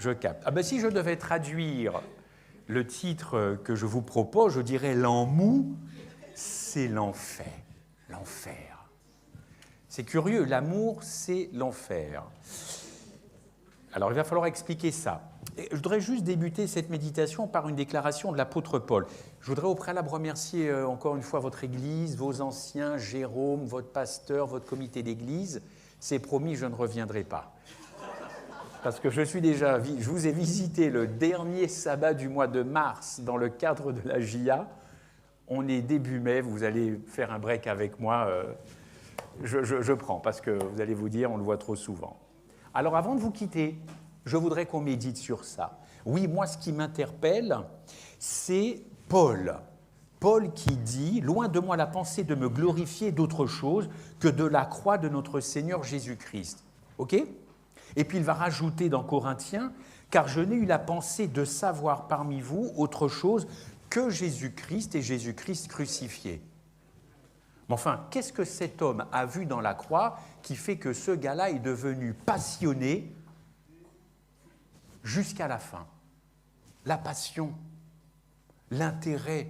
Je capte. Ah ben si je devais traduire le titre que je vous propose, je dirais l'en mou, c'est l'enfer. L'enfer. C'est curieux, l'amour, c'est l'enfer. Alors il va falloir expliquer ça. Et je voudrais juste débuter cette méditation par une déclaration de l'apôtre Paul. Je voudrais au préalable remercier encore une fois votre Église, vos anciens, Jérôme, votre pasteur, votre comité d'Église. C'est promis, je ne reviendrai pas. Parce que je vous ai visité le dernier sabbat du mois de mars dans le cadre de la JA. On est début mai, vous allez faire un break avec moi. Je prends, parce que vous allez vous dire, on le voit trop souvent. Alors avant de vous quitter, je voudrais qu'on médite sur ça. Oui, moi, ce qui m'interpelle, c'est Paul. Paul qui dit « Loin de moi la pensée de me glorifier d'autre chose que de la croix de notre Seigneur Jésus-Christ. » Ok ? Et puis il va rajouter dans Corinthiens « Car je n'ai eu la pensée de savoir parmi vous autre chose que Jésus-Christ et Jésus-Christ crucifié. » Mais enfin, qu'est-ce que cet homme a vu dans la croix qui fait que ce gars-là est devenu passionné jusqu'à la fin? La passion, l'intérêt.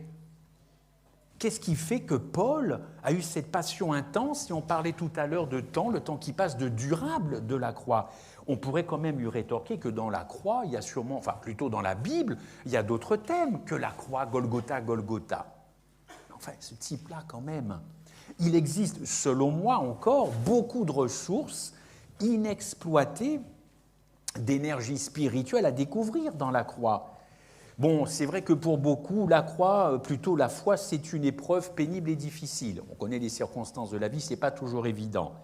Qu'est-ce qui fait que Paul a eu cette passion intense? Si on parlait tout à l'heure de temps, le temps qui passe, de durable de la croix. On pourrait quand même lui rétorquer que dans la croix, il y a sûrement, enfin plutôt dans la Bible, il y a d'autres thèmes que la croix, Golgotha, Golgotha. Enfin, ce type-là quand même. Il existe, selon moi encore, beaucoup de ressources inexploitées d'énergie spirituelle à découvrir dans la croix. Bon, c'est vrai que pour beaucoup, la croix, plutôt la foi, c'est une épreuve pénible et difficile. On connaît les circonstances de la vie, ce n'est pas toujours évident.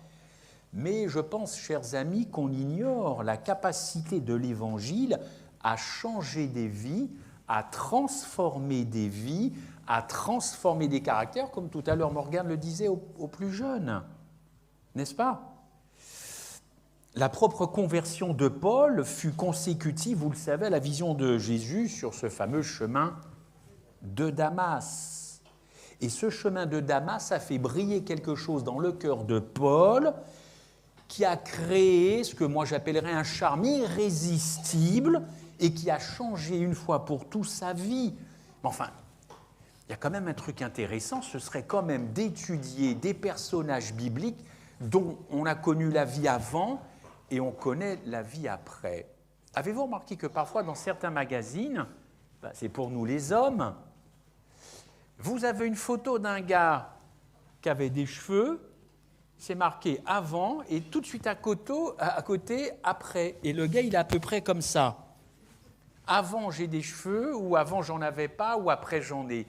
Mais je pense, chers amis, qu'on ignore la capacité de l'Évangile à changer des vies, à transformer des vies, à transformer des caractères, comme tout à l'heure Morgane le disait aux plus jeunes. N'est-ce pas ? La propre conversion de Paul fut consécutive, vous le savez, à la vision de Jésus sur ce fameux chemin de Damas. Et ce chemin de Damas a fait briller quelque chose dans le cœur de Paul qui a créé ce que moi j'appellerais un charme irrésistible et qui a changé une fois pour tout sa vie. Mais enfin, il y a quand même un truc intéressant, ce serait quand même d'étudier des personnages bibliques dont on a connu la vie avant et on connaît la vie après. Avez-vous remarqué que parfois dans certains magazines, c'est pour nous les hommes, vous avez une photo d'un gars qui avait des cheveux, c'est marqué avant et tout de suite à côté après. Et le gars, il est à peu près comme ça. Avant, j'ai des cheveux, ou avant, j'en avais pas, ou après, j'en ai.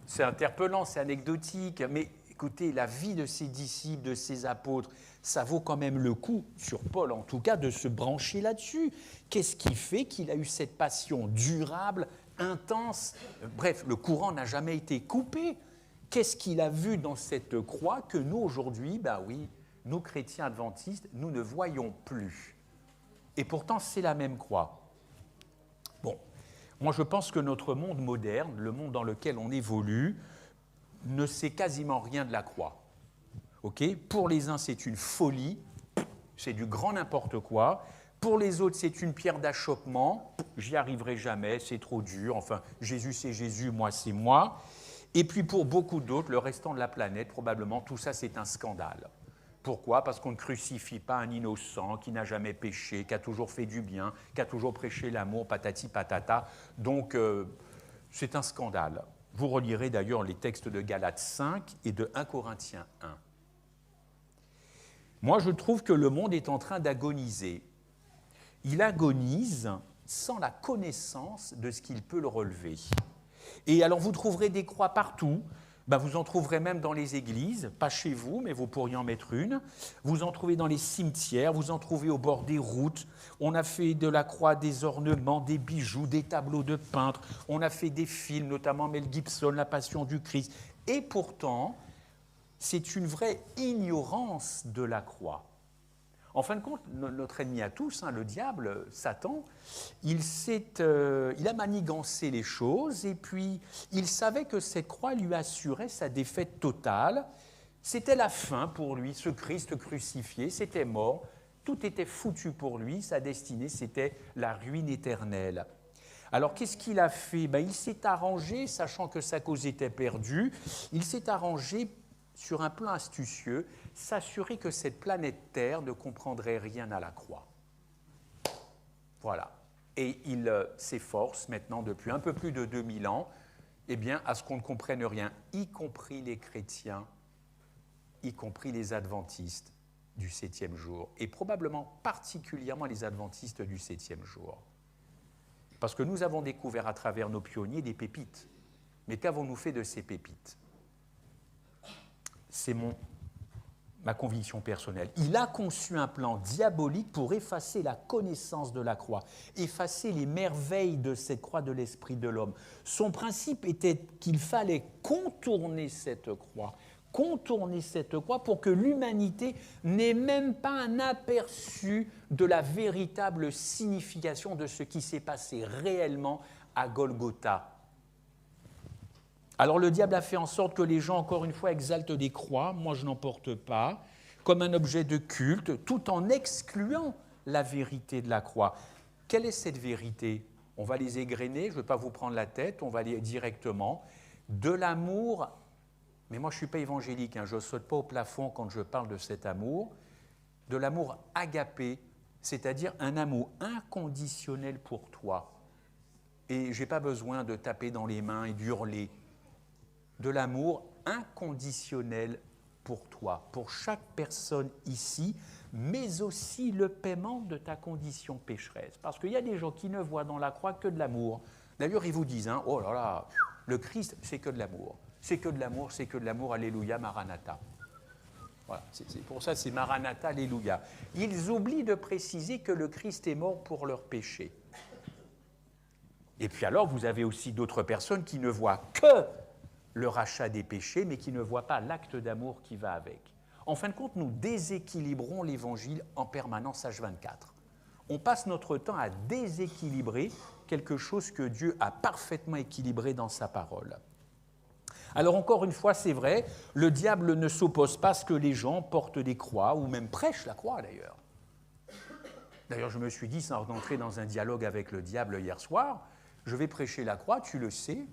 C'est interpellant, c'est anecdotique, mais écoutez, la vie de ses disciples, de ses apôtres, ça vaut quand même le coup, sur Paul en tout cas, de se brancher là-dessus. Qu'est-ce qui fait qu'il a eu cette passion durable, intense? Bref, le courant n'a jamais été coupé. Qu'est-ce qu'il a vu dans cette croix que nous, aujourd'hui, ben oui, nous, chrétiens adventistes, nous ne voyons plus? Et pourtant, c'est la même croix. Bon, moi je pense que notre monde moderne, le monde dans lequel on évolue, ne sait quasiment rien de la croix. Okay ? Pour les uns, c'est une folie, c'est du grand n'importe quoi. Pour les autres, c'est une pierre d'achoppement, j'y arriverai jamais, c'est trop dur, enfin, Jésus c'est Jésus, moi c'est moi. Et puis pour beaucoup d'autres, le restant de la planète, probablement, tout ça c'est un scandale. Pourquoi ? Parce qu'on ne crucifie pas un innocent qui n'a jamais péché, qui a toujours fait du bien, qui a toujours prêché l'amour, patati patata. Donc, c'est un scandale. Vous relirez d'ailleurs les textes de Galates 5 et de 1 Corinthiens 1. Moi, je trouve que le monde est en train d'agoniser. Il agonise sans la connaissance de ce qu'il peut le relever. Et alors, vous trouverez des croix partout. Ben, vous en trouverez même dans les églises, pas chez vous, mais vous pourriez en mettre une. Vous en trouvez dans les cimetières, vous en trouvez au bord des routes. On a fait de la croix des ornements, des bijoux, des tableaux de peintres. On a fait des films, notamment Mel Gibson, La Passion du Christ. Et pourtant, c'est une vraie ignorance de la croix. En fin de compte, notre ennemi à tous, le diable, Satan, il a manigancé les choses et puis il savait que cette croix lui assurait sa défaite totale. C'était la fin pour lui, ce Christ crucifié, c'était mort. Tout était foutu pour lui, sa destinée, c'était la ruine éternelle. Alors, qu'est-ce qu'il a fait? Il s'est arrangé, sachant que sa cause était perdue, il s'est arrangé sur un plan astucieux, s'assurer que cette planète Terre ne comprendrait rien à la croix. Voilà. Et il s'efforce maintenant, depuis un peu plus de 2000 ans, à ce qu'on ne comprenne rien, y compris les chrétiens, y compris les adventistes du 7e jour, et probablement particulièrement les adventistes du 7e jour. Parce que nous avons découvert à travers nos pionniers des pépites. Mais qu'avons-nous fait de ces pépites? C'est ma conviction personnelle. Il a conçu un plan diabolique pour effacer la connaissance de la croix, effacer les merveilles de cette croix de l'esprit de l'homme. Son principe était qu'il fallait contourner cette croix pour que l'humanité n'ait même pas un aperçu de la véritable signification de ce qui s'est passé réellement à Golgotha. Alors le diable a fait en sorte que les gens, encore une fois, exaltent des croix, moi je n'en porte pas, comme un objet de culte, tout en excluant la vérité de la croix. Quelle est cette vérité? On va les égrener, je ne veux pas vous prendre la tête, on va aller directement. De l'amour, mais moi je ne suis pas évangélique, je ne saute pas au plafond quand je parle de cet amour, de l'amour agapé, c'est-à-dire un amour inconditionnel pour toi. Et je n'ai pas besoin de taper dans les mains et d'hurler. De l'amour inconditionnel pour toi, pour chaque personne ici, mais aussi le paiement de ta condition pécheresse. Parce qu'il y a des gens qui ne voient dans la croix que de l'amour. D'ailleurs, ils vous disent, oh là là, le Christ, c'est que de l'amour. C'est que de l'amour, c'est que de l'amour, alléluia, Maranatha. Voilà, c'est pour ça, c'est Maranatha, alléluia. Ils oublient de préciser que le Christ est mort pour leurs péchés. Et puis alors, vous avez aussi d'autres personnes qui ne voient que le rachat des péchés, mais qui ne voient pas l'acte d'amour qui va avec. En fin de compte, nous déséquilibrons l'Évangile en permanence H24. On passe notre temps à déséquilibrer quelque chose que Dieu a parfaitement équilibré dans sa parole. Alors encore une fois, c'est vrai, le diable ne s'oppose pas à ce que les gens portent des croix, ou même prêchent la croix d'ailleurs. D'ailleurs, je me suis dit, sans rentrer dans un dialogue avec le diable hier soir, je vais prêcher la croix, tu le sais.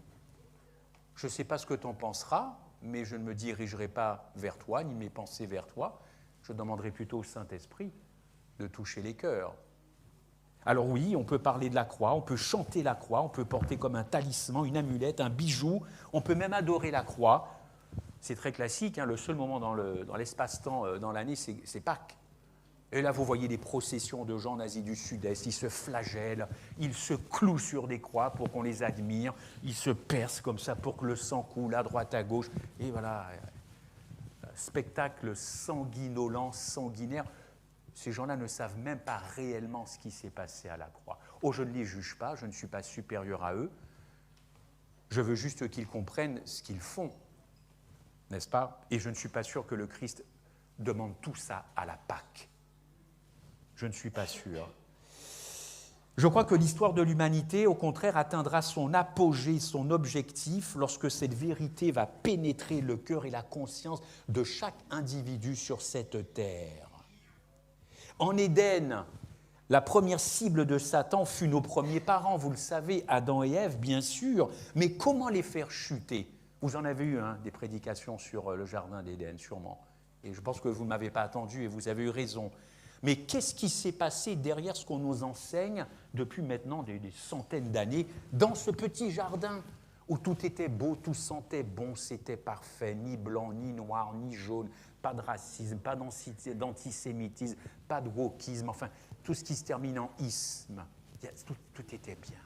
Je ne sais pas ce que tu en penseras, mais je ne me dirigerai pas vers toi, ni mes pensées vers toi. Je demanderai plutôt au Saint-Esprit de toucher les cœurs. Alors oui, on peut parler de la croix, on peut chanter la croix, on peut porter comme un talisman, une amulette, un bijou, on peut même adorer la croix. C'est très classique, le seul moment dans l'espace-temps dans l'année, c'est Pâques. Et là, vous voyez des processions de gens en Asie du Sud-Est, ils se flagellent, ils se clouent sur des croix pour qu'on les admire, ils se percent comme ça pour que le sang coule à droite, à gauche. Et voilà, spectacle sanguinolent, sanguinaire. Ces gens-là ne savent même pas réellement ce qui s'est passé à la croix. Oh, je ne les juge pas, je ne suis pas supérieur à eux. Je veux juste qu'ils comprennent ce qu'ils font, n'est-ce pas? Et je ne suis pas sûr que le Christ demande tout ça à la Pâque. Je ne suis pas sûr. Je crois que l'histoire de l'humanité, au contraire, atteindra son apogée, son objectif, lorsque cette vérité va pénétrer le cœur et la conscience de chaque individu sur cette terre. En Éden, la première cible de Satan fut nos premiers parents, vous le savez, Adam et Ève, bien sûr, mais comment les faire chuter? Vous en avez eu des prédications sur le jardin d'Éden, sûrement. Et je pense que vous ne m'avez pas attendu et vous avez eu raison. Mais qu'est-ce qui s'est passé derrière ce qu'on nous enseigne depuis maintenant des centaines d'années dans ce petit jardin où tout était beau, tout sentait bon, c'était parfait, ni blanc, ni noir, ni jaune, pas de racisme, pas d'antisémitisme, pas de wokisme, enfin, tout ce qui se termine en isme, tout était bien.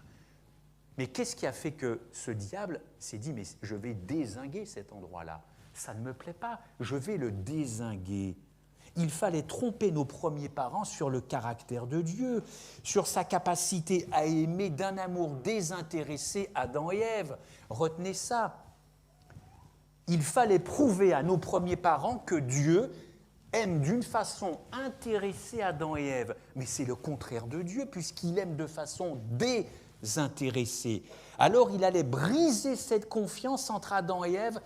Mais qu'est-ce qui a fait que ce diable s'est dit, mais je vais dézinguer cet endroit-là, ça ne me plaît pas, je vais le dézinguer. Il fallait tromper nos premiers parents sur le caractère de Dieu, sur sa capacité à aimer d'un amour désintéressé Adam et Ève. Retenez ça. Il fallait prouver à nos premiers parents que Dieu aime d'une façon intéressée Adam et Ève. Mais c'est le contraire de Dieu, puisqu'il aime de façon désintéressée. Alors il allait briser cette confiance entre Adam et Ève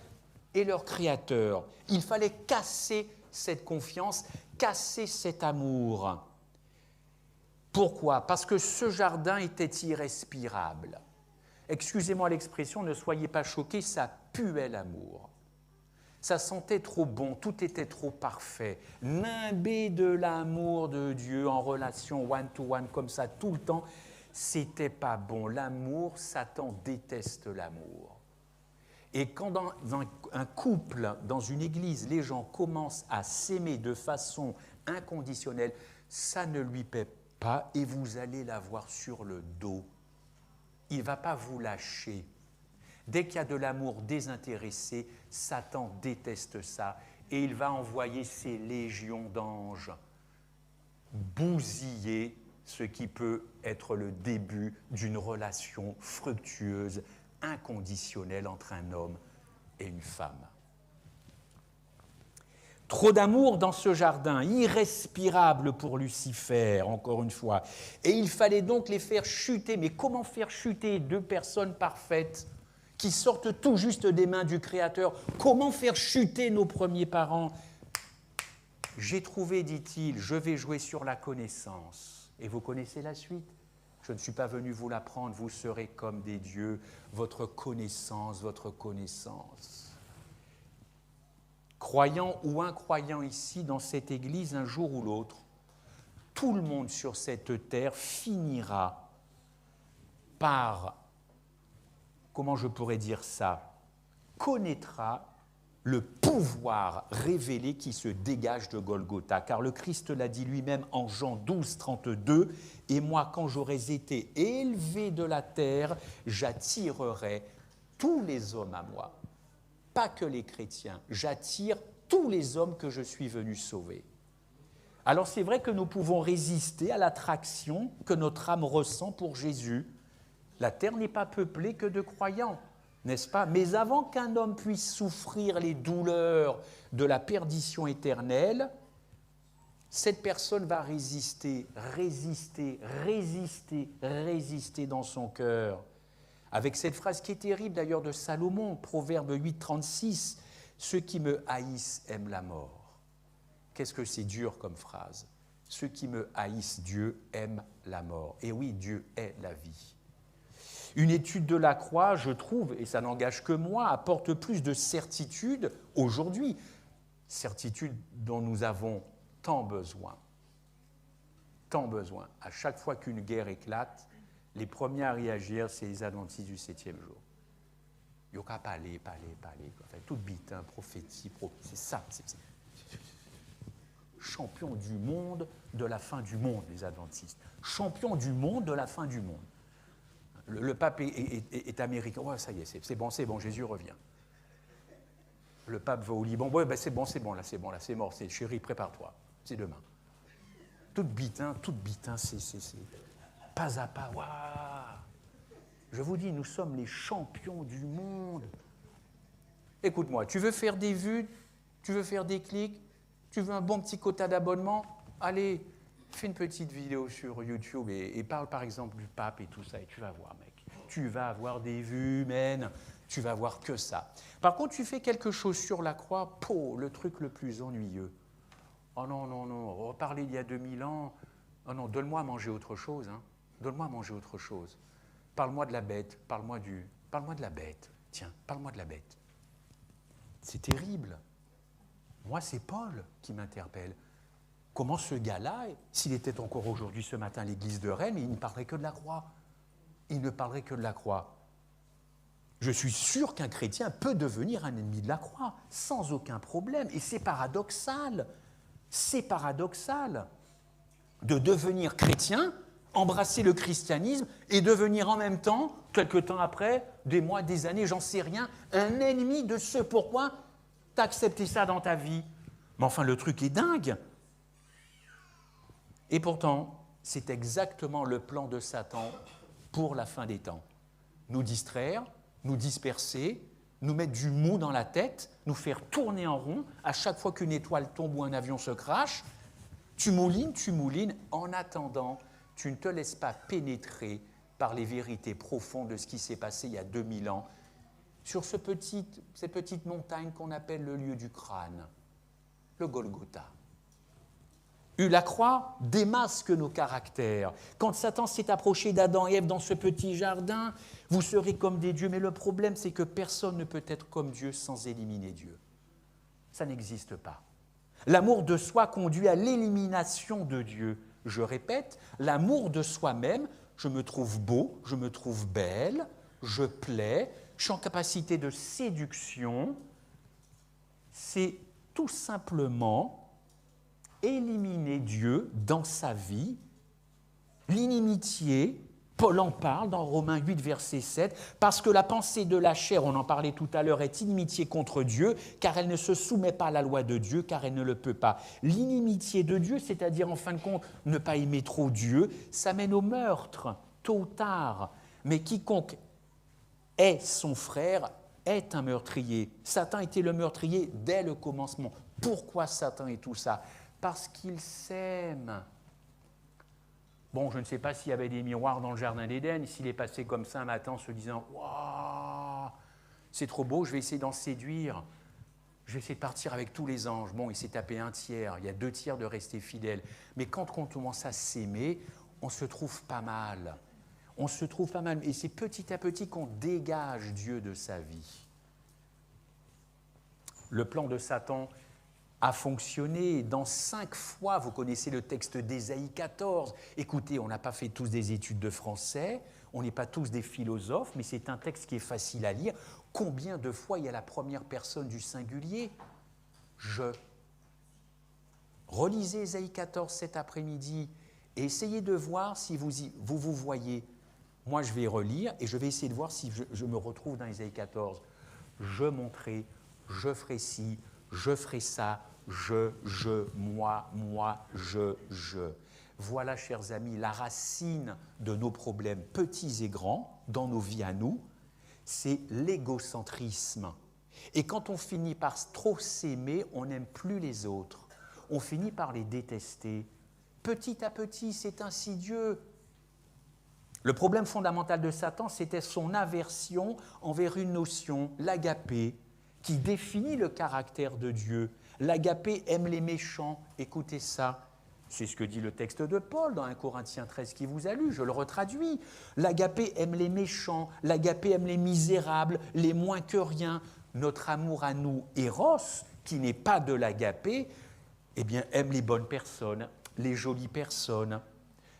et leur Créateur. Il fallait casser cette confiance, casser cet amour. Pourquoi? Parce que ce jardin était irrespirable. Excusez-moi l'expression, ne soyez pas choqués, ça puait l'amour. Ça sentait trop bon, tout était trop parfait. Nimber de l'amour de Dieu en relation one-to-one comme ça tout le temps, c'était pas bon. L'amour, Satan déteste l'amour. Et quand dans un couple, dans une église, les gens commencent à s'aimer de façon inconditionnelle, ça ne lui paie pas et vous allez l'avoir sur le dos. Il ne va pas vous lâcher. Dès qu'il y a de l'amour désintéressé, Satan déteste ça et il va envoyer ses légions d'anges bousiller ce qui peut être le début d'une relation fructueuse, inconditionnelle entre un homme et une femme. Trop d'amour dans ce jardin, irrespirable pour Lucifer, encore une fois. Et il fallait donc les faire chuter. Mais comment faire chuter deux personnes parfaites qui sortent tout juste des mains du Créateur? Comment faire chuter nos premiers parents? J'ai trouvé, dit-il, je vais jouer sur la connaissance. Et vous connaissez la suite? Je ne suis pas venu vous l'apprendre, vous serez comme des dieux, votre connaissance, votre connaissance. Croyant ou incroyant ici, dans cette église, un jour ou l'autre, tout le monde sur cette terre finira par, comment je pourrais dire ça, connaîtra le pouvoir révélé qui se dégage de Golgotha. Car le Christ l'a dit lui-même en Jean 12, 32, « Et moi, quand j'aurai été élevé de la terre, j'attirerai tous les hommes à moi. » Pas que les chrétiens, j'attire tous les hommes que je suis venu sauver. Alors c'est vrai que nous pouvons résister à l'attraction que notre âme ressent pour Jésus. La terre n'est pas peuplée que de croyants, n'est-ce pas? Mais avant qu'un homme puisse souffrir les douleurs de la perdition éternelle, cette personne va résister, résister, résister, résister dans son cœur. Avec cette phrase qui est terrible d'ailleurs de Salomon, Proverbe 8, 36, « Ceux qui me haïssent aiment la mort ». Qu'est-ce que c'est dur comme phrase? Ceux qui me haïssent, Dieu aime la mort. Et oui, Dieu est la vie. Une étude de la croix, je trouve, et ça n'engage que moi, apporte plus de certitude aujourd'hui, certitude dont nous avons tant besoin. Tant besoin. À chaque fois qu'une guerre éclate, les premiers à réagir, c'est les adventistes du 7e jour. Il n'y a qu'à parler. Enfin, toute bite, hein, prophétie, c'est ça. C'est champion du monde de la fin du monde, les adventistes. Champion du monde de la fin du monde. Le pape est américain. Ouais, ça y est, c'est bon, Jésus revient. Le pape va au Liban. Ouais, ben c'est bon, là, c'est mort. Chérie, prépare-toi. C'est demain. Toute bite, c'est pas à pas. Waouh! Je vous dis, nous sommes les champions du monde. Écoute-moi, tu veux faire des vues, tu veux faire des clics, tu veux un bon petit quota d'abonnement, allez, fais une petite vidéo sur YouTube et parle par exemple du pape et tout ça, et tu vas voir, mec. Tu vas avoir des vues, man. Tu vas voir que ça. Par contre, tu fais quelque chose sur la croix, le truc le plus ennuyeux. Oh non, on va parler il y a 2000 ans. Oh non, donne-moi à manger autre chose, hein. Donne-moi à manger autre chose. Parle-moi de la bête, parle-moi de la bête. Tiens, parle-moi de la bête. C'est terrible. Moi, c'est Paul qui m'interpelle. Comment ce gars-là, s'il était encore aujourd'hui ce matin à l'église de Rennes, il ne parlerait que de la croix. Il ne parlerait que de la croix. Je suis sûr qu'un chrétien peut devenir un ennemi de la croix, sans aucun problème. Et c'est paradoxal. C'est paradoxal de devenir chrétien, embrasser le christianisme et devenir en même temps, quelque temps après, des mois, des années, j'en sais rien, un ennemi de ce pourquoi tu as accepté ça dans ta vie. Mais enfin, le truc est dingue. Et pourtant, c'est exactement le plan de Satan pour la fin des temps. Nous distraire, nous disperser, nous mettre du mou dans la tête, nous faire tourner en rond. À chaque fois qu'une étoile tombe ou un avion se crache, tu moulines. En attendant, tu ne te laisses pas pénétrer par les vérités profondes de ce qui s'est passé il y a 2000 ans sur cette petite montagne qu'on appelle le lieu du crâne, le Golgotha. La croix démasque nos caractères. Quand Satan s'est approché d'Adam et Ève dans ce petit jardin, vous serez comme des dieux. Mais le problème, c'est que personne ne peut être comme Dieu sans éliminer Dieu. Ça n'existe pas. L'amour de soi conduit à l'élimination de Dieu. Je répète, l'amour de soi-même, je me trouve beau, je me trouve belle, je plais, je suis en capacité de séduction. C'est tout simplement éliminer Dieu dans sa vie, l'inimitié. Paul en parle dans Romains 8, verset 7, parce que la pensée de la chair, on en parlait tout à l'heure, est inimitié contre Dieu, car elle ne se soumet pas à la loi de Dieu, car elle ne le peut pas. L'inimitié de Dieu, c'est-à-dire en fin de compte ne pas aimer trop Dieu, ça mène au meurtre, tôt ou tard. Mais quiconque est son frère est un meurtrier. Satan était le meurtrier dès le commencement. Pourquoi Satan et tout ça? Parce qu'il s'aime. Bon, je ne sais pas s'il y avait des miroirs dans le jardin d'Éden, s'il est passé comme ça un matin en se disant « Waouh, c'est trop beau, je vais essayer d'en séduire, je vais essayer de partir avec tous les anges. » Bon, il s'est tapé un tiers, il y a 2 tiers de rester fidèle. Mais quand on commence à s'aimer, on se trouve pas mal. On se trouve pas mal. Et c'est petit à petit qu'on dégage Dieu de sa vie. Le plan de Satan a fonctionné dans 5 fois. Vous connaissez le texte d'Ésaïe 14. Écoutez, on n'a pas fait tous des études de français, on n'est pas tous des philosophes, mais c'est un texte qui est facile à lire. Combien de fois il y a la première personne du singulier? Je. Relisez Ésaïe 14 cet après-midi et essayez de voir si vous voyez. Moi, je vais relire et je vais essayer de voir si je me retrouve dans Ésaïe 14. Je monterai, je ferai ci, je ferai ça, moi, je. Voilà, chers amis, la racine de nos problèmes petits et grands dans nos vies à nous, c'est l'égocentrisme. Et quand on finit par trop s'aimer, on n'aime plus les autres. On finit par les détester. Petit à petit, c'est insidieux. Le problème fondamental de Satan, c'était son aversion envers une notion, l'agapé, qui définit le caractère de Dieu. L'agapé aime les méchants. Écoutez ça, c'est ce que dit le texte de Paul dans 1 Corinthiens 13 qui vous a lu, je le retraduis. L'agapé aime les méchants, l'agapé aime les misérables, les moins que rien. Notre amour à nous, Eros, qui n'est pas de l'agapé, eh bien, aime les bonnes personnes, les jolies personnes,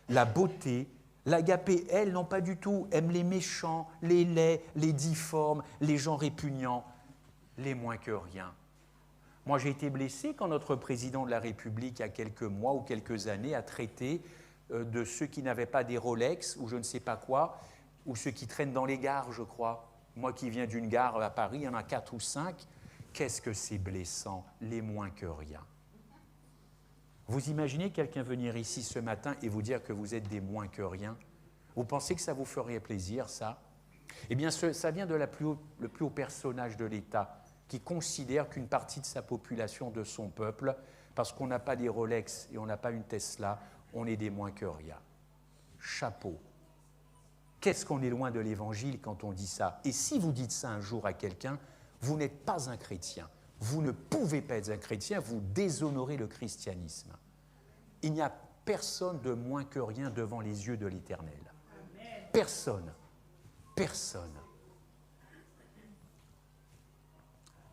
la beauté. L'agapé, elle, non pas du tout, aime les méchants, les laids, les difformes, les gens répugnants, les moins que rien. Moi, j'ai été blessé quand notre président de la République, il y a quelques mois ou quelques années, a traité de ceux qui n'avaient pas des Rolex ou je ne sais pas quoi, ou ceux qui traînent dans les gares, je crois. Moi qui viens d'une gare à Paris, il y en a 4 ou 5. Qu'est-ce que c'est blessant, les moins que rien. Vous imaginez quelqu'un venir ici ce matin et vous dire que vous êtes des moins que rien? Vous pensez que ça vous ferait plaisir, ça? Eh bien, ça vient de le plus haut personnage de l'État, qui considère qu'une partie de sa population, de son peuple, parce qu'on n'a pas des Rolex et on n'a pas une Tesla, on est des moins que rien. Chapeau. Qu'est-ce qu'on est loin de l'Évangile quand on dit ça? Et si vous dites ça un jour à quelqu'un, vous n'êtes pas un chrétien. Vous ne pouvez pas être un chrétien, vous déshonorez le christianisme. Il n'y a personne de moins que rien devant les yeux de l'Éternel. Personne. Personne.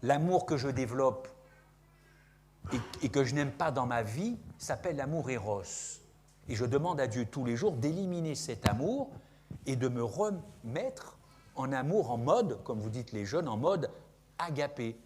L'amour que je développe et que je n'aime pas dans ma vie s'appelle l'amour Eros. Et je demande à Dieu tous les jours d'éliminer cet amour et de me remettre en amour, en mode, comme vous dites les jeunes, en mode agapé.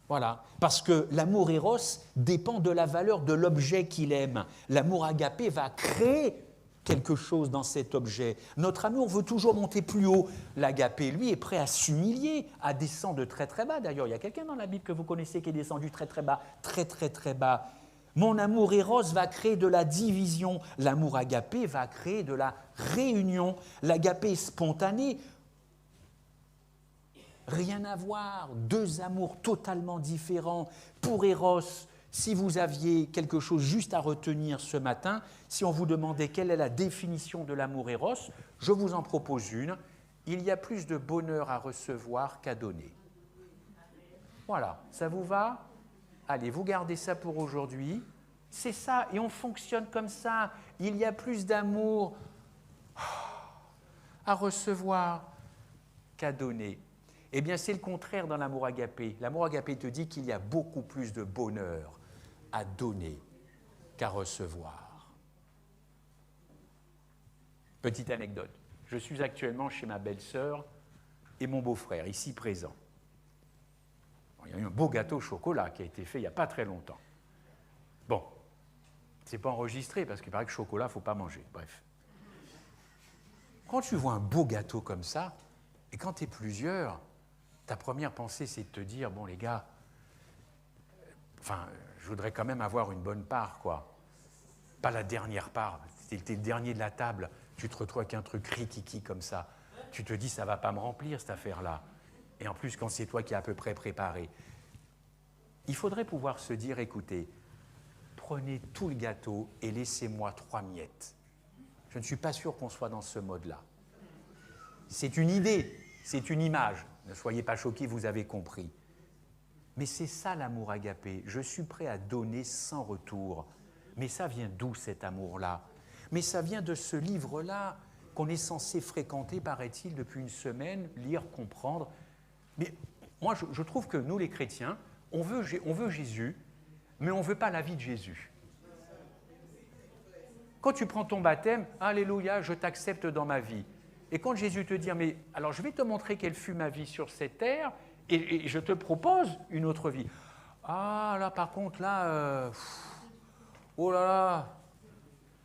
Voilà. Parce que l'amour Eros dépend de la valeur de l'objet qu'il aime. L'amour agapé va créer quelque chose dans cet objet. Notre amour veut toujours monter plus haut. L'agapé, lui, est prêt à s'humilier, à descendre de très très bas. D'ailleurs, il y a quelqu'un dans la Bible que vous connaissez qui est descendu très très bas, très très très bas. Mon amour Eros va créer de la division. L'amour agapé va créer de la réunion. L'agapé est spontané. Rien à voir. 2 amours totalement différents. Pour Eros, si vous aviez quelque chose juste à retenir ce matin, si on vous demandait quelle est la définition de l'amour Eros, je vous en propose une. Il y a plus de bonheur à recevoir qu'à donner. Voilà, ça vous va? Allez, vous gardez ça pour aujourd'hui. C'est ça, et on fonctionne comme ça. Il y a plus d'amour à recevoir qu'à donner. Eh bien, c'est le contraire dans l'amour agapé. L'amour agapé te dit qu'il y a beaucoup plus de bonheur à donner qu'à recevoir. Petite anecdote. Je suis actuellement chez ma belle-sœur et mon beau-frère, ici présent. Bon, il y a eu un beau gâteau au chocolat qui a été fait il n'y a pas très longtemps. Bon, c'est pas enregistré parce qu'il paraît que le chocolat, il ne faut pas manger. Bref. Quand tu vois un beau gâteau comme ça, et quand tu es plusieurs, ta première pensée, c'est de te dire, bon les gars, je voudrais quand même avoir une bonne part, quoi. Pas la dernière part, t'es le dernier de la table, tu te retrouves avec un truc rikiki comme ça. Tu te dis, ça ne va pas me remplir cette affaire-là. Et en plus, quand c'est toi qui es à peu près préparé. Il faudrait pouvoir se dire, écoutez, prenez tout le gâteau et laissez-moi 3 miettes. Je ne suis pas sûr qu'on soit dans ce mode-là. C'est une idée, c'est une image. Ne soyez pas choqués, vous avez compris. Mais c'est ça l'amour agapé. Je suis prêt à donner sans retour. Mais ça vient d'où cet amour-là? Mais ça vient de ce livre-là qu'on est censé fréquenter, paraît-il, depuis une semaine, lire, comprendre. Mais moi, je trouve que nous, les chrétiens, on veut Jésus, mais on ne veut pas la vie de Jésus. Quand tu prends ton baptême, alléluia, je t'accepte dans ma vie. Et quand Jésus te dit, mais alors je vais te montrer quelle fut ma vie sur cette terre, et je te propose une autre vie. Ah là, par contre, là, oh là là,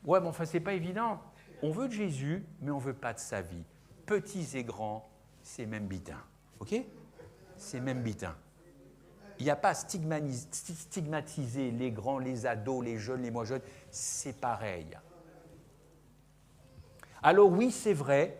ouais, mais enfin, c'est pas évident. On veut de Jésus, mais on ne veut pas de sa vie. Petits et grands, c'est même bitin. OK? C'est même bitin. Il n'y a pas à stigmatiser les grands, les ados, les jeunes, les moins jeunes. C'est pareil. Alors oui, c'est vrai,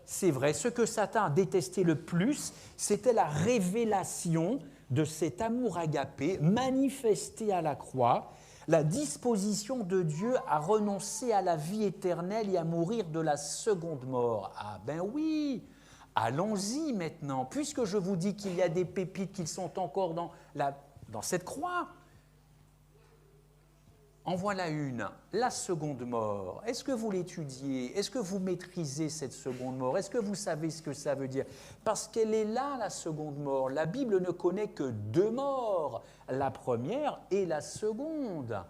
ce que Satan a détesté le plus, c'était la révélation de cet amour agapé manifesté à la croix, la disposition de Dieu à renoncer à la vie éternelle et à mourir de la seconde mort. Ah ben oui, allons-y maintenant, puisque je vous dis qu'il y a des pépites qui sont encore dans cette croix. En voilà une, la seconde mort. Est-ce que vous l'étudiez? Est-ce que vous maîtrisez cette seconde mort? Est-ce que vous savez ce que ça veut dire? Parce qu'elle est là, la seconde mort. La Bible ne connaît que 2 morts, la première et la seconde.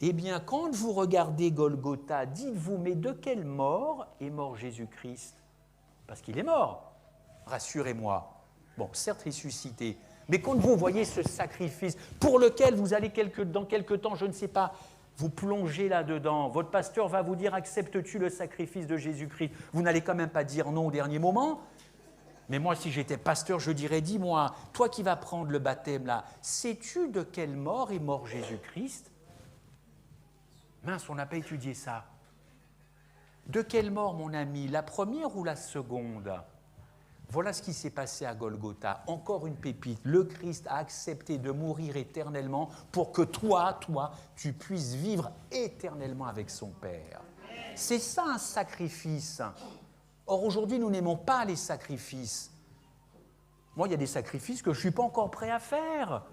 Eh bien, quand vous regardez Golgotha, dites-vous, mais de quelle mort est mort Jésus-Christ? Parce qu'il est mort, rassurez-moi. Bon, certes ressuscité. Mais quand vous voyez ce sacrifice pour lequel vous allez dans quelque temps, je ne sais pas, vous plongez là-dedans, votre pasteur va vous dire « Acceptes-tu le sacrifice de Jésus-Christ » Vous n'allez quand même pas dire non au dernier moment. Mais moi, si j'étais pasteur, je dirais « Dis-moi, toi qui vas prendre le baptême là, sais-tu de quelle mort est mort Jésus-Christ » Mince, on n'a pas étudié ça. De quelle mort, mon ami? La première ou la seconde? Voilà ce qui s'est passé à Golgotha. Encore une pépite. Le Christ a accepté de mourir éternellement pour que toi, tu puisses vivre éternellement avec son Père. C'est ça un sacrifice. Or, aujourd'hui, nous n'aimons pas les sacrifices. Moi, il y a des sacrifices que je ne suis pas encore prêt à faire.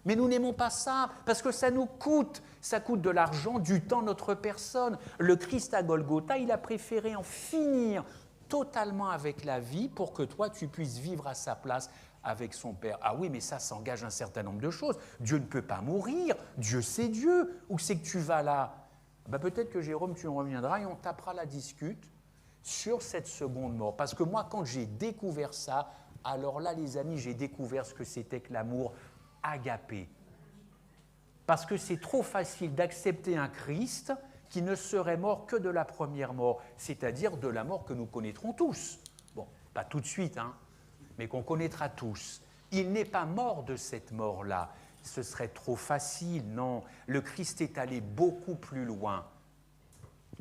Mais nous n'aimons pas ça, parce que ça nous coûte. Ça coûte de l'argent, du temps, notre personne. Le Christ à Golgotha, il a préféré en finir totalement avec la vie pour que toi, tu puisses vivre à sa place avec son Père. Ah oui, mais ça engage un certain nombre de choses. Dieu ne peut pas mourir. Dieu, c'est Dieu. Où c'est que tu vas là? Ben, peut-être que Jérôme, tu en reviendras et on tapera la discute sur cette seconde mort. Parce que moi, quand j'ai découvert ça, alors là, les amis, j'ai découvert ce que c'était que l'amour agapé. Parce que c'est trop facile d'accepter un Christ qui ne serait mort que de la première mort, c'est-à-dire de la mort que nous connaîtrons tous. Bon, pas tout de suite, mais qu'on connaîtra tous. Il n'est pas mort de cette mort-là. Ce serait trop facile, non. Le Christ est allé beaucoup plus loin.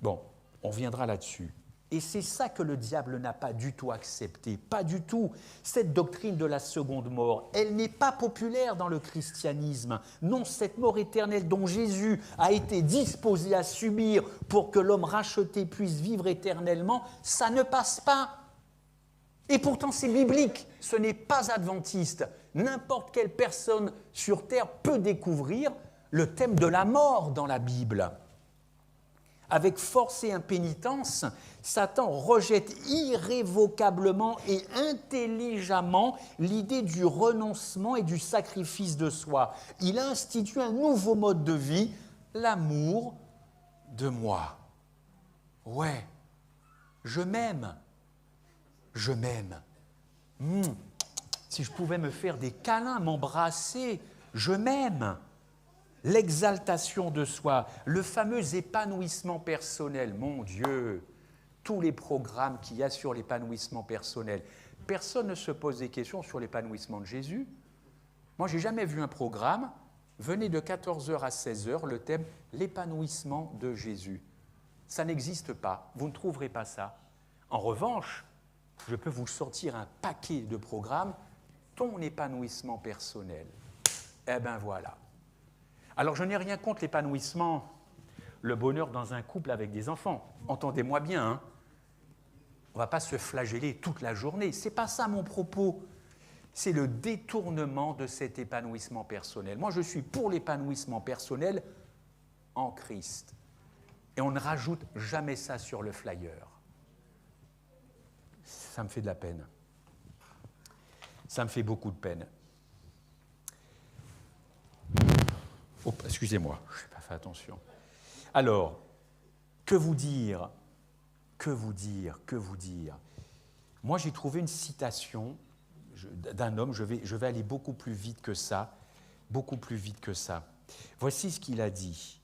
Bon, on reviendra là-dessus. Et c'est ça que le diable n'a pas du tout accepté, pas du tout. Cette doctrine de la seconde mort, elle n'est pas populaire dans le christianisme. Non, cette mort éternelle dont Jésus a été disposé à subir pour que l'homme racheté puisse vivre éternellement, ça ne passe pas. Et pourtant, c'est biblique, ce n'est pas adventiste. N'importe quelle personne sur terre peut découvrir le thème de la mort dans la Bible. Avec force et impénitence, Satan rejette irrévocablement et intelligemment l'idée du renoncement et du sacrifice de soi. Il a institué un nouveau mode de vie, l'amour de moi. Ouais, je m'aime. Je m'aime. Si je pouvais me faire des câlins, m'embrasser, je m'aime. L'exaltation de soi, le fameux épanouissement personnel. Mon Dieu, tous les programmes qu'il y a sur l'épanouissement personnel. Personne ne se pose des questions sur l'épanouissement de Jésus. Moi, je n'ai jamais vu un programme. Venez de 14h à 16h, le thème « l'épanouissement de Jésus ». Ça n'existe pas. Vous ne trouverez pas ça. En revanche, je peux vous sortir un paquet de programmes « ton épanouissement personnel ». Eh bien, voilà. Alors, je n'ai rien contre l'épanouissement, le bonheur dans un couple avec des enfants. Entendez-moi bien, hein. On ne va pas se flageller toute la journée. Ce n'est pas ça mon propos. C'est le détournement de cet épanouissement personnel. Moi, je suis pour l'épanouissement personnel en Christ. Et on ne rajoute jamais ça sur le flyer. Ça me fait de la peine. Ça me fait beaucoup de peine. Oh, excusez-moi, je n'ai pas fait attention. Alors, que vous dire? Que vous dire? Que vous dire? Moi, j'ai trouvé une citation d'un homme, je vais aller beaucoup plus vite que ça, beaucoup plus vite que ça. Voici ce qu'il a dit.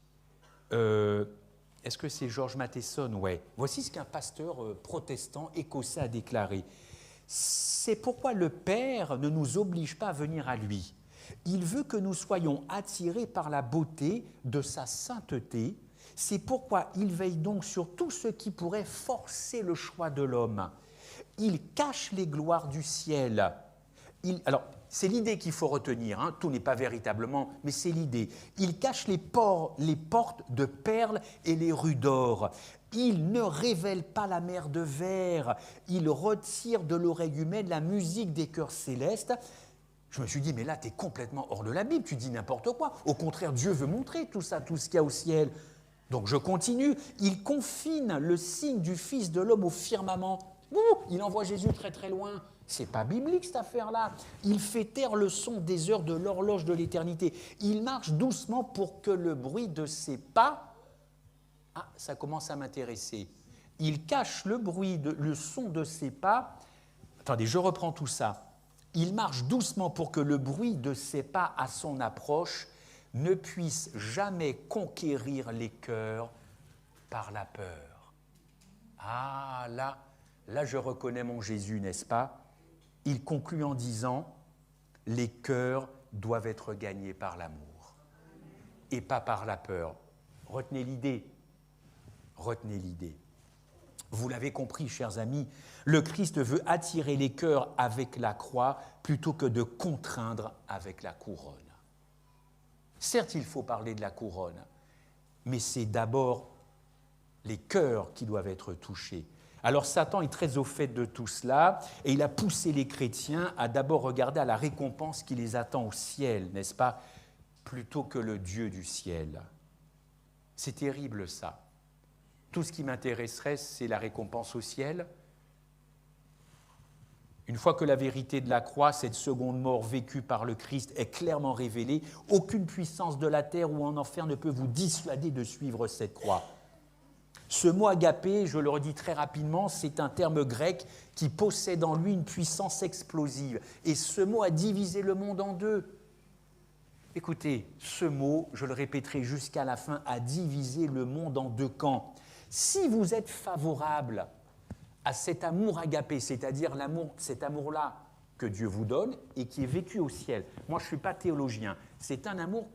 Est-ce que c'est George Matheson? Ouais. Voici ce qu'un pasteur protestant écossais a déclaré. C'est pourquoi le Père ne nous oblige pas à venir à lui. Il veut que nous soyons attirés par la beauté de sa sainteté. C'est pourquoi il veille donc sur tout ce qui pourrait forcer le choix de l'homme. Il cache les gloires du ciel. Alors, c'est l'idée qu'il faut retenir, hein. Tout n'est pas véritablement, mais c'est l'idée. Il cache les portes de perles et les rues d'or. Il ne révèle pas la mer de verre. Il retire de l'oreille humaine la musique des chœurs célestes. Je me suis dit, mais là, tu es complètement hors de la Bible, tu dis n'importe quoi. Au contraire, Dieu veut montrer tout ça, tout ce qu'il y a au ciel. Donc je continue. Il confine le signe du Fils de l'homme au firmament. Il envoie Jésus très très loin. C'est pas biblique cette affaire-là. Il fait taire le son des heures de l'horloge de l'éternité. Il marche doucement pour que le bruit de ses pas... Ah, ça commence à m'intéresser. Il cache le son de ses pas. Attendez, je reprends tout ça. Il marche doucement pour que le bruit de ses pas à son approche ne puisse jamais conquérir les cœurs par la peur. Ah, là je reconnais mon Jésus, n'est-ce pas? Il conclut en disant « Les cœurs doivent être gagnés par l'amour et pas par la peur. » Retenez l'idée. Retenez l'idée. Vous l'avez compris, chers amis, le Christ veut attirer les cœurs avec la croix plutôt que de contraindre avec la couronne. Certes, il faut parler de la couronne, mais c'est d'abord les cœurs qui doivent être touchés. Alors Satan est très au fait de tout cela et il a poussé les chrétiens à d'abord regarder à la récompense qui les attend au ciel, n'est-ce pas, plutôt que le Dieu du ciel. C'est terrible ça. Tout ce qui m'intéresserait, c'est la récompense au ciel. Une fois que la vérité de la croix, cette seconde mort vécue par le Christ, est clairement révélée, aucune puissance de la terre ou en enfer ne peut vous dissuader de suivre cette croix. Ce mot agapé, je le redis très rapidement, c'est un terme grec qui possède en lui une puissance explosive. Et ce mot a divisé le monde en deux. Écoutez, ce mot, je le répéterai jusqu'à la fin, a divisé le monde en deux camps. Si vous êtes favorable à cet amour agapé, c'est-à-dire cet amour-là que Dieu vous donne et qui est vécu au ciel. Moi, je ne suis pas théologien. C'est un amour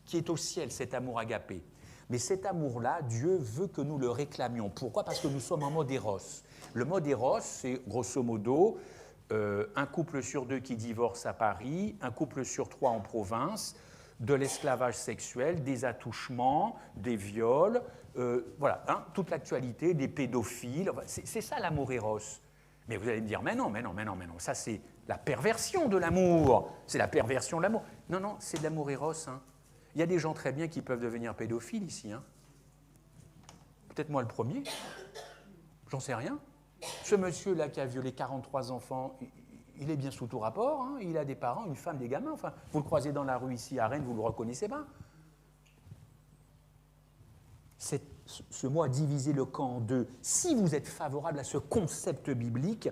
qui est au ciel, cet amour agapé. Mais cet amour-là, Dieu veut que nous le réclamions. Pourquoi? Parce que nous sommes en mode Eros. Le mode Eros, c'est grosso modo un couple sur 2 qui divorce à Paris, un couple sur 3 en province, de l'esclavage sexuel, des attouchements, des viols, voilà, hein, toute l'actualité, des pédophiles. C'est ça l'amour Eros. Mais vous allez me dire, mais non, ça c'est la perversion de l'amour. C'est la perversion de l'amour. Non, c'est de l'amour Eros. Hein. Il y a des gens très bien qui peuvent devenir pédophiles ici. Hein. Peut-être moi le premier. J'en sais rien. Ce monsieur-là qui a violé 43 enfants, il est bien sous tout rapport. Hein. Il a des parents, une femme, des gamins. Enfin, vous le croisez dans la rue ici à Rennes, vous ne le reconnaissez pas. Ce mot a divisé le camp en deux. Si vous êtes favorable à ce concept biblique,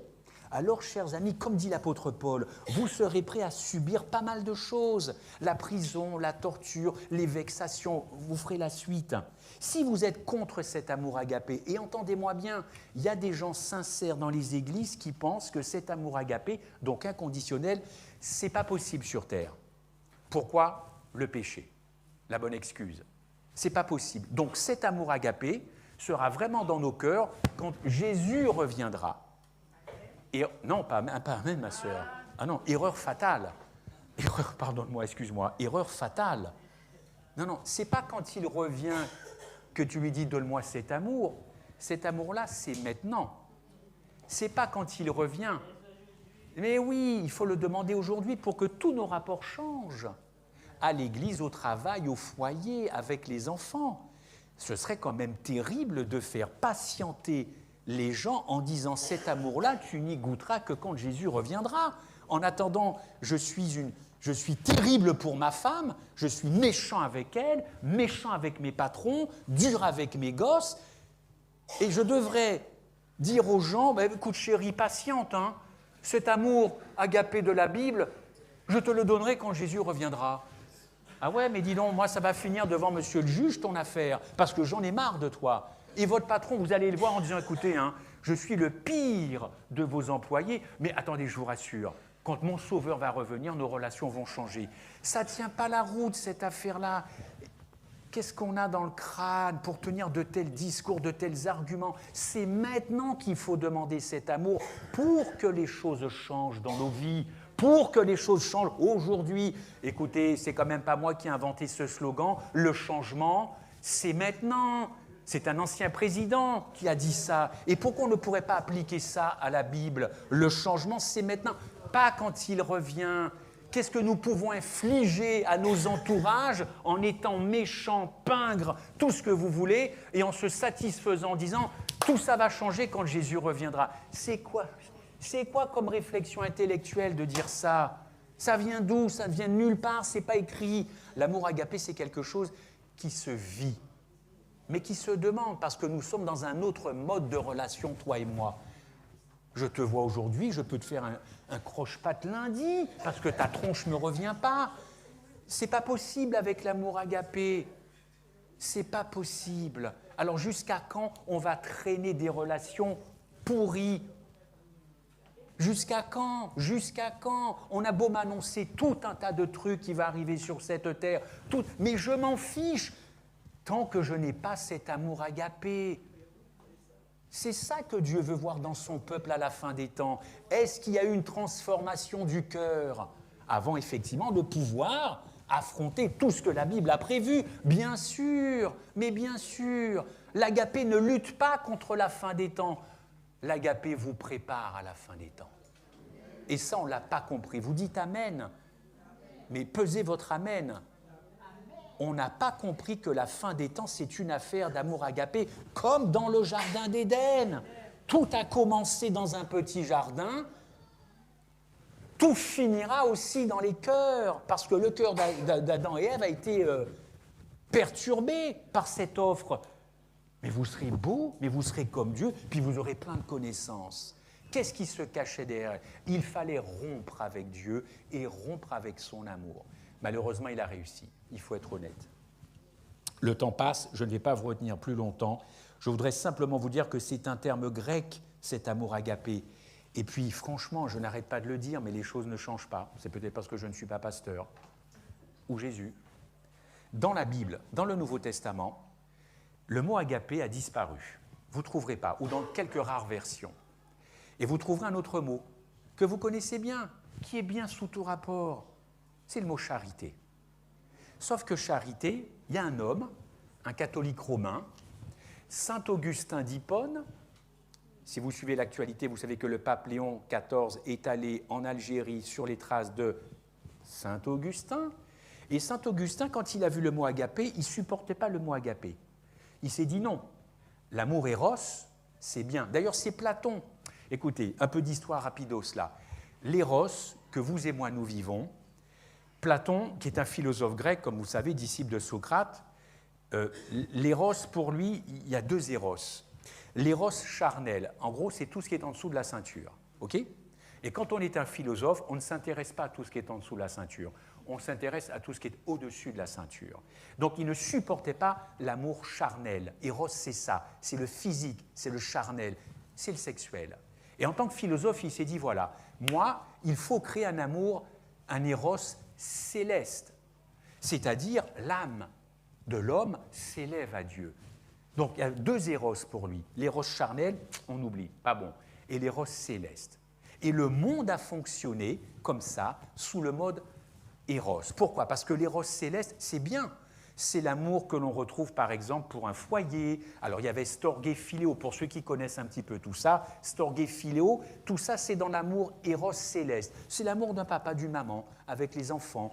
alors, chers amis, comme dit l'apôtre Paul, vous serez prêts à subir pas mal de choses. La prison, la torture, les vexations, vous ferez la suite. Si vous êtes contre cet amour agapé, et entendez-moi bien, il y a des gens sincères dans les églises qui pensent que cet amour agapé, donc inconditionnel, c'est pas possible sur terre. Pourquoi? Le péché, la bonne excuse. C'est pas possible. Donc cet amour agapé sera vraiment dans nos cœurs quand Jésus reviendra. Et, non, pas amen, ma sœur. Ah non, erreur fatale. Pardonne-moi, excuse-moi. Erreur fatale. Non, non, c'est pas quand il revient que tu lui dis « donne-moi cet amour ». Cet amour-là, c'est maintenant. C'est pas quand il revient. Mais oui, il faut le demander aujourd'hui pour que tous nos rapports changent. À l'église, au travail, au foyer, avec les enfants. Ce serait quand même terrible de faire patienter les gens en disant « cet amour-là, tu n'y goûteras que quand Jésus reviendra ». En attendant, je suis terrible pour ma femme, je suis méchant avec elle, méchant avec mes patrons, dur avec mes gosses, et je devrais dire aux gens bah, « écoute chérie, patiente, hein, cet amour agapé de la Bible, je te le donnerai quand Jésus reviendra ». Ah ouais, mais dis donc, moi ça va finir devant monsieur le juge ton affaire, parce que j'en ai marre de toi. Et votre patron, vous allez le voir en disant, écoutez, hein, je suis le pire de vos employés, mais attendez, je vous rassure, quand mon sauveur va revenir, nos relations vont changer. Ça ne tient pas la route, cette affaire-là. Qu'est-ce qu'on a dans le crâne pour tenir de tels discours, de tels arguments? C'est maintenant qu'il faut demander cet amour pour que les choses changent dans nos vies, pour que les choses changent aujourd'hui. Écoutez, c'est quand même pas moi qui ai inventé ce slogan, le changement, c'est maintenant. C'est un ancien président qui a dit ça. Et pourquoi on ne pourrait pas appliquer ça à la Bible? Le changement, c'est maintenant, pas quand il revient. Qu'est-ce que nous pouvons infliger à nos entourages en étant méchants, pingres, tout ce que vous voulez, et en se satisfaisant en disant « tout ça va changer quand Jésus reviendra ». C'est quoi comme réflexion intellectuelle de dire ça? Ça vient d'où? Ça vient de nulle part, c'est pas écrit. L'amour agapé, c'est quelque chose qui se vit, mais qui se demande, parce que nous sommes dans un autre mode de relation, toi et moi. Je te vois aujourd'hui, je peux te faire un croche-patte lundi, parce que ta tronche ne me revient pas. C'est pas possible avec l'amour agapé. C'est pas possible. Alors jusqu'à quand on va traîner des relations pourries? Jusqu'à quand? Jusqu'à quand? On a beau m'annoncer tout un tas de trucs qui vont arriver sur cette terre, mais je m'en fiche tant que je n'ai pas cet amour agapé. C'est ça que Dieu veut voir dans son peuple à la fin des temps. Est-ce qu'il y a eu une transformation du cœur avant effectivement de pouvoir affronter tout ce que la Bible a prévu? Bien sûr, mais bien sûr, l'agapé ne lutte pas contre la fin des temps. L'agapé vous prépare à la fin des temps. Et ça, on ne l'a pas compris. Vous dites Amen, mais pesez votre Amen. On n'a pas compris que la fin des temps, c'est une affaire d'amour agapé, comme dans le jardin d'Éden. Tout a commencé dans un petit jardin, tout finira aussi dans les cœurs, parce que le cœur d'Adam et Ève a été perturbé par cette offre. Mais vous serez beaux, mais vous serez comme Dieu, puis vous aurez plein de connaissances. Qu'est-ce qui se cachait derrière? Il fallait rompre avec Dieu et rompre avec son amour. Malheureusement, il a réussi. Il faut être honnête. Le temps passe, je ne vais pas vous retenir plus longtemps. Je voudrais simplement vous dire que c'est un terme grec, cet amour agapé. Et puis, franchement, je n'arrête pas de le dire, mais les choses ne changent pas. C'est peut-être parce que je ne suis pas pasteur. Ou Jésus. Dans la Bible, dans le Nouveau Testament, le mot agapé a disparu. Vous ne trouverez pas, ou dans quelques rares versions. Et vous trouverez un autre mot que vous connaissez bien, qui est bien sous tout rapport. C'est le mot charité. Sauf que charité, il y a un homme, un catholique romain, Saint Augustin d'Hippone. Si vous suivez l'actualité, vous savez que le pape Léon XIV est allé en Algérie sur les traces de Saint Augustin. Et saint Augustin, quand il a vu le mot agapé, il ne supportait pas le mot agapé. Il s'est dit non, l'amour éros, c'est bien. D'ailleurs, c'est Platon. Écoutez, un peu d'histoire rapidos là. L'éros que vous et moi nous vivons, Platon, qui est un philosophe grec, comme vous savez, disciple de Socrate, l'éros, pour lui, il y a deux éros. L'éros charnel, en gros, c'est tout ce qui est en dessous de la ceinture. Okay ? Et quand on est un philosophe, on ne s'intéresse pas à tout ce qui est en dessous de la ceinture. On s'intéresse à tout ce qui est au-dessus de la ceinture. Donc, il ne supportait pas l'amour charnel. Éros, c'est ça. C'est le physique, c'est le charnel, c'est le sexuel. Et en tant que philosophe, il s'est dit, voilà, moi, il faut créer un amour, un éros céleste. C'est-à-dire, l'âme de l'homme s'élève à Dieu. Donc, il y a deux éros pour lui. L'éros charnel, on oublie, pas bon. Et l'éros céleste. Et le monde a fonctionné comme ça, sous le mode éros. Pourquoi ? Parce que l'éros céleste, c'est bien. C'est l'amour que l'on retrouve, par exemple, pour un foyer. Alors, il y avait storgé philéo, pour ceux qui connaissent un petit peu tout ça. Storgé philéo, tout ça, c'est dans l'amour éros céleste. C'est l'amour d'un papa, d'une maman, avec les enfants.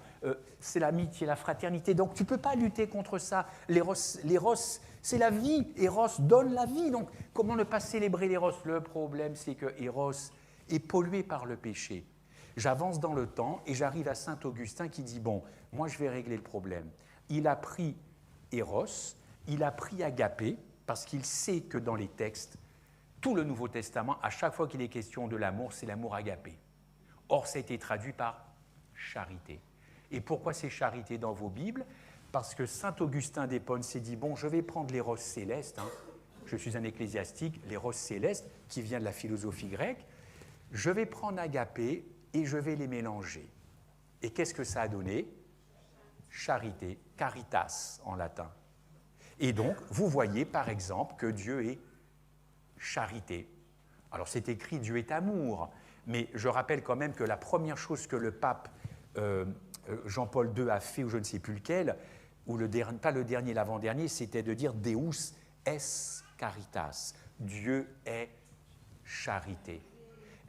C'est l'amitié, la fraternité. Donc, tu ne peux pas lutter contre ça. L'éros, c'est la vie. Éros donne la vie. Donc, comment ne pas célébrer l'éros ? Le problème, c'est que éros est pollué par le péché. J'avance dans le temps et j'arrive à saint Augustin qui dit, bon, moi, je vais régler le problème. Il a pris éros, il a pris agapé, parce qu'il sait que dans les textes, tout le Nouveau Testament, à chaque fois qu'il est question de l'amour, c'est l'amour agapé. Or, ça a été traduit par charité. Et pourquoi c'est charité dans vos Bibles ? Parce que saint Augustin d'Hipone s'est dit, bon, je vais prendre l'éros céleste, je suis un ecclésiastique, l'éros céleste, qui vient de la philosophie grecque, je vais prendre agapé et je vais les mélanger. Et qu'est-ce que ça a donné ? Charité, caritas en latin. Et donc, vous voyez par exemple que Dieu est charité. Alors c'est écrit Dieu est amour, mais je rappelle quand même que la première chose que le pape Jean-Paul II a fait, ou je ne sais plus lequel, ou pas le dernier, l'avant-dernier, c'était de dire Deus es caritas. Dieu est charité.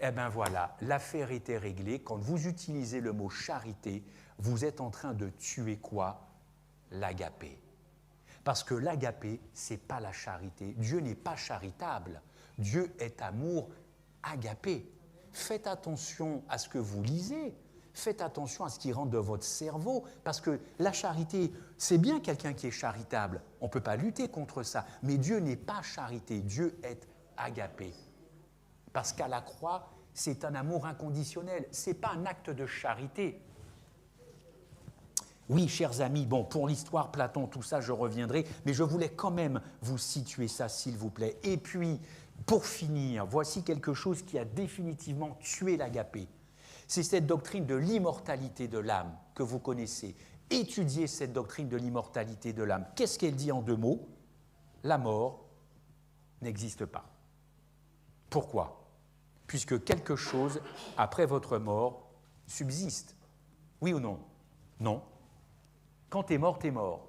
Eh bien voilà, l'affaire était réglée. Quand vous utilisez le mot charité, vous êtes en train de tuer quoi ? L'agapé. Parce que l'agapé, ce n'est pas la charité. Dieu n'est pas charitable. Dieu est amour agapé. Faites attention à ce que vous lisez. Faites attention à ce qui rentre dans votre cerveau. Parce que la charité, c'est bien quelqu'un qui est charitable. On ne peut pas lutter contre ça. Mais Dieu n'est pas charité. Dieu est agapé. Parce qu'à la croix, c'est un amour inconditionnel. Ce n'est pas un acte de charité. Oui, chers amis, bon, pour l'histoire, Platon, tout ça, je reviendrai, mais je voulais quand même vous situer ça, s'il vous plaît. Et puis, pour finir, voici quelque chose qui a définitivement tué l'agapé. C'est cette doctrine de l'immortalité de l'âme que vous connaissez. Étudiez cette doctrine de l'immortalité de l'âme. Qu'est-ce qu'elle dit en deux mots ? La mort n'existe pas. Pourquoi ? Puisque quelque chose, après votre mort, subsiste. Oui ou non ? Non. Quand tu es mort, tu es mort.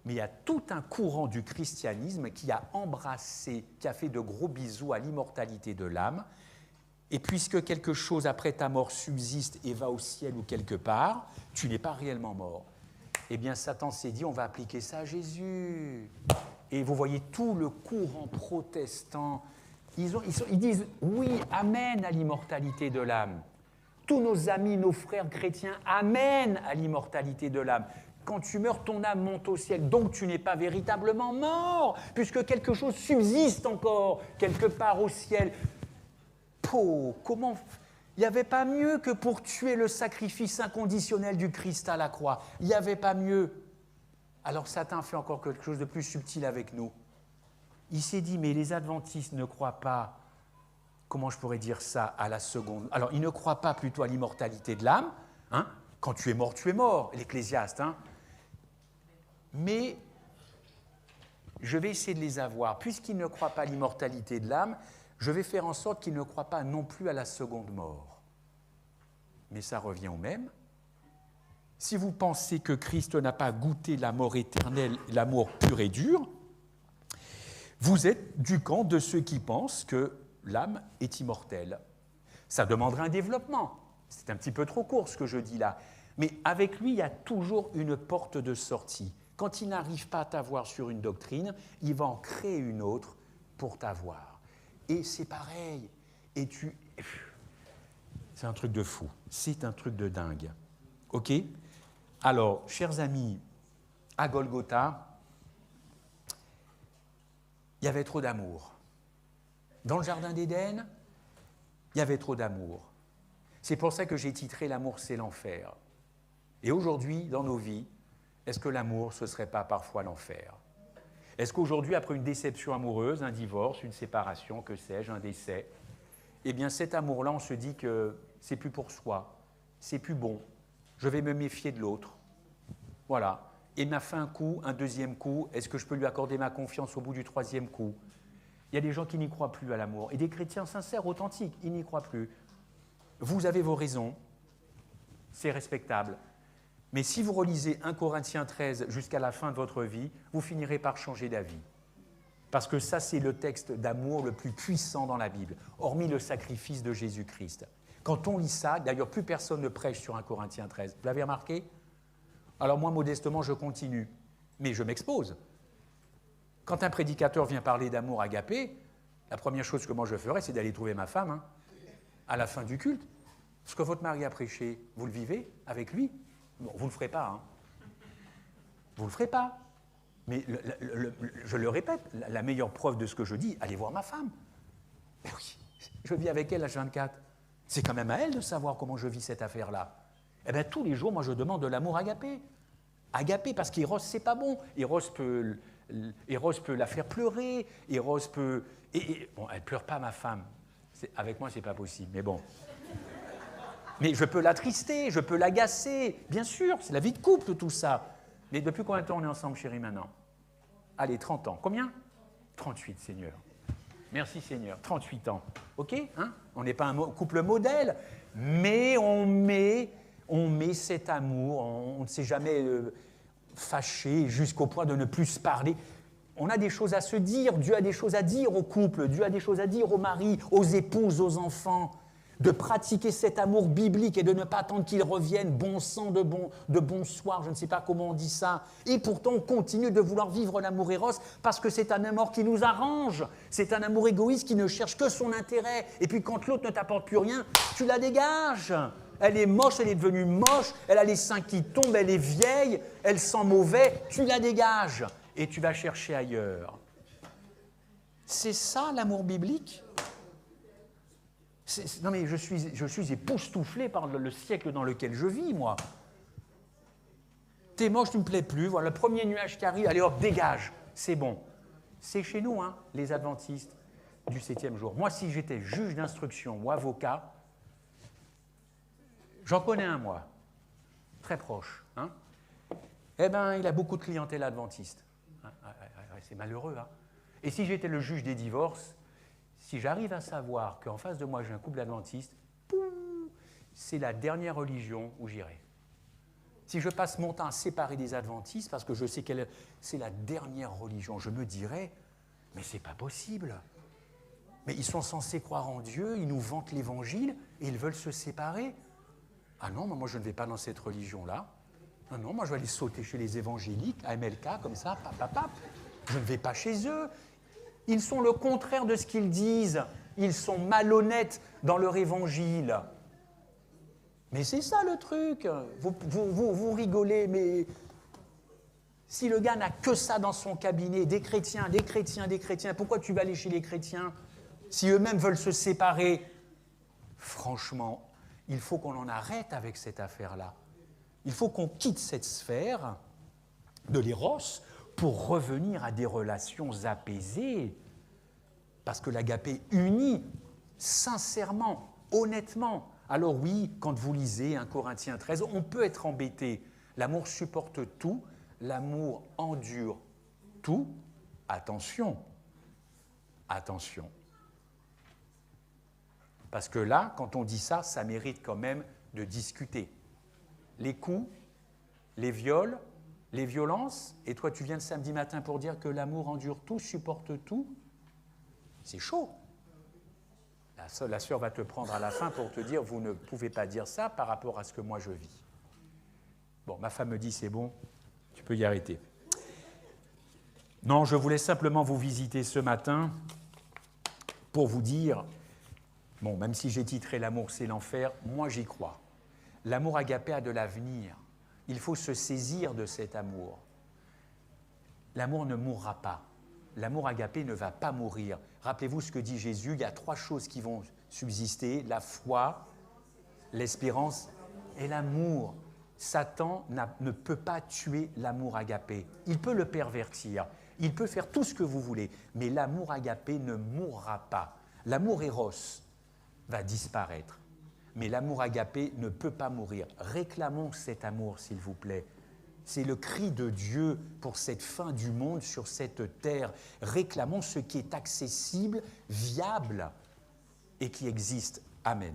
Mais il y a tout un courant du christianisme qui a embrassé, qui a fait de gros bisous à l'immortalité de l'âme. Et puisque quelque chose après ta mort subsiste et va au ciel ou quelque part, tu n'es pas réellement mort. Eh bien, Satan s'est dit, on va appliquer ça à Jésus. Et vous voyez tout le courant protestant, ils disent oui, amen à l'immortalité de l'âme. Tous nos amis, nos frères chrétiens, amen à l'immortalité de l'âme. Quand tu meurs, ton âme monte au ciel, donc tu n'es pas véritablement mort, puisque quelque chose subsiste encore, quelque part au ciel. Comment... Il n'y avait pas mieux que pour tuer le sacrifice inconditionnel du Christ à la croix. Il n'y avait pas mieux. Alors Satan fait encore quelque chose de plus subtil avec nous. Il s'est dit, mais les adventistes ne croient pas, comment je pourrais dire ça, à la seconde. Alors, ils ne croient pas plutôt à l'immortalité de l'âme. Quand tu es mort, l'Ecclésiaste. Mais je vais essayer de les avoir. Puisqu'ils ne croient pas à l'immortalité de l'âme, je vais faire en sorte qu'ils ne croient pas non plus à la seconde mort. Mais ça revient au même. Si vous pensez que Christ n'a pas goûté la mort éternelle, l'amour pur et dur, vous êtes du camp de ceux qui pensent que l'âme est immortelle. Ça demanderait un développement. C'est un petit peu trop court ce que je dis là. Mais avec lui, il y a toujours une porte de sortie. Quand il n'arrive pas à t'avoir sur une doctrine, il va en créer une autre pour t'avoir. Et c'est pareil. Et c'est un truc de fou. C'est un truc de dingue. OK? Alors, chers amis, à Golgotha, il y avait trop d'amour. Dans le Jardin d'Éden, il y avait trop d'amour. C'est pour ça que j'ai titré « L'amour, c'est l'enfer ». Et aujourd'hui, dans nos vies, est-ce que l'amour, ce ne serait pas parfois l'enfer? Est-ce qu'aujourd'hui, après une déception amoureuse, un divorce, une séparation, que sais-je, un décès, eh bien cet amour-là, on se dit que c'est plus pour soi, c'est plus bon, je vais me méfier de l'autre. Voilà. Et il m'a fait un coup, un deuxième coup, est-ce que je peux lui accorder ma confiance au bout du troisième coup? Il y a des gens qui n'y croient plus à l'amour, et des chrétiens sincères, authentiques, ils n'y croient plus. Vous avez vos raisons, c'est respectable. Mais si vous relisez 1 Corinthiens 13 jusqu'à la fin de votre vie, vous finirez par changer d'avis. Parce que ça, c'est le texte d'amour le plus puissant dans la Bible, hormis le sacrifice de Jésus-Christ. Quand on lit ça, d'ailleurs, plus personne ne prêche sur 1 Corinthiens 13. Vous l'avez remarqué? Alors moi, modestement, je continue, mais je m'expose. Quand un prédicateur vient parler d'amour agapé, la première chose que moi je ferais, c'est d'aller trouver ma femme, à la fin du culte. Ce que votre mari a prêché, vous le vivez avec lui? Bon, vous ne le ferez pas. Vous ne le ferez pas. Mais je le répète, la meilleure preuve de ce que je dis, allez voir ma femme. Mais oui, je vis avec elle H24. C'est quand même à elle de savoir comment je vis cette affaire-là. Eh bien, tous les jours, moi, je demande de l'amour agapé. Agapé, parce qu'Eros, c'est pas bon. Eros peut la faire pleurer. Eros peut... bon, elle ne pleure pas, ma femme. Avec moi, c'est pas possible, mais bon. Mais je peux l'attrister, je peux l'agacer. Bien sûr, c'est la vie de couple, tout ça. Mais depuis combien de temps on est ensemble, chérie, maintenant? Allez, 30 ans. Combien? 38, Seigneur. Merci, Seigneur. 38 ans. OK, on n'est pas un couple modèle, mais on met cet amour. On ne s'est jamais fâché jusqu'au point de ne plus se parler. On a des choses à se dire. Dieu a des choses à dire au couple. Dieu a des choses à dire aux maris, aux épouses, aux enfants. De pratiquer cet amour biblique et de ne pas attendre qu'il revienne, bon sang de bonsoir, je ne sais pas comment on dit ça. Et pourtant, on continue de vouloir vivre l'amour éros parce que c'est un amour qui nous arrange. C'est un amour égoïste qui ne cherche que son intérêt. Et puis quand l'autre ne t'apporte plus rien, tu la dégages. Elle est moche, elle est devenue moche, elle a les seins qui tombent, elle est vieille, elle sent mauvais, tu la dégages. Et tu vas chercher ailleurs. C'est ça l'amour biblique? Non mais je suis époustouflé par le siècle dans lequel je vis, moi. T'es moche, tu ne me plais plus, voilà, le premier nuage qui arrive, allez hop, dégage, c'est bon. C'est chez nous, les adventistes du 7e jour. Moi, si j'étais juge d'instruction ou avocat, j'en connais un, moi, très proche. Eh bien, il a beaucoup de clientèle adventiste. C'est malheureux. Et si j'étais le juge des divorces, si j'arrive à savoir qu'en face de moi, j'ai un couple adventiste, c'est la dernière religion où j'irai. Si je passe mon temps à séparer des adventistes, parce que je sais que c'est la dernière religion, je me dirais, mais c'est pas possible. Mais ils sont censés croire en Dieu, ils nous vantent l'évangile, et ils veulent se séparer. Ah non, moi je ne vais pas dans cette religion-là. Non, moi je vais aller sauter chez les évangéliques, à MLK, comme ça, pap. Je ne vais pas chez eux. Ils sont le contraire de ce qu'ils disent. Ils sont malhonnêtes dans leur évangile. Mais c'est ça le truc. Vous rigolez, mais si le gars n'a que ça dans son cabinet, des chrétiens, pourquoi tu vas aller chez les chrétiens si eux-mêmes veulent se séparer? Franchement, il faut qu'on en arrête avec cette affaire-là. Il faut qu'on quitte cette sphère de l'éros pour revenir à des relations apaisées. Parce que l'agapé unit sincèrement, honnêtement. Alors oui, quand vous lisez 1 Corinthiens 13, on peut être embêté. L'amour supporte tout, l'amour endure tout. Attention. Parce que là, quand on dit ça, ça mérite quand même de discuter. Les coups, les viols, les violences, et toi tu viens le samedi matin pour dire que l'amour endure tout, supporte tout, c'est chaud. La sœur va te prendre à la fin pour te dire vous ne pouvez pas dire ça par rapport à ce que moi je vis. Bon, ma femme me dit, c'est bon, tu peux y arrêter. Non, je voulais simplement vous visiter ce matin pour vous dire, bon, même si j'ai titré « L'amour, c'est l'enfer », moi j'y crois. L'amour agapé a de l'avenir. Il faut se saisir de cet amour. L'amour ne mourra pas. L'amour agapé ne va pas mourir. Rappelez-vous ce que dit Jésus, il y a 3 choses qui vont subsister, la foi, l'espérance et l'amour. Satan ne peut pas tuer l'amour agapé. Il peut le pervertir, il peut faire tout ce que vous voulez, mais l'amour agapé ne mourra pas. L'amour éros va disparaître, mais l'amour agapé ne peut pas mourir. Réclamons cet amour, s'il vous plaît. C'est le cri de Dieu pour cette fin du monde sur cette terre. Réclamons ce qui est accessible, viable et qui existe. Amen.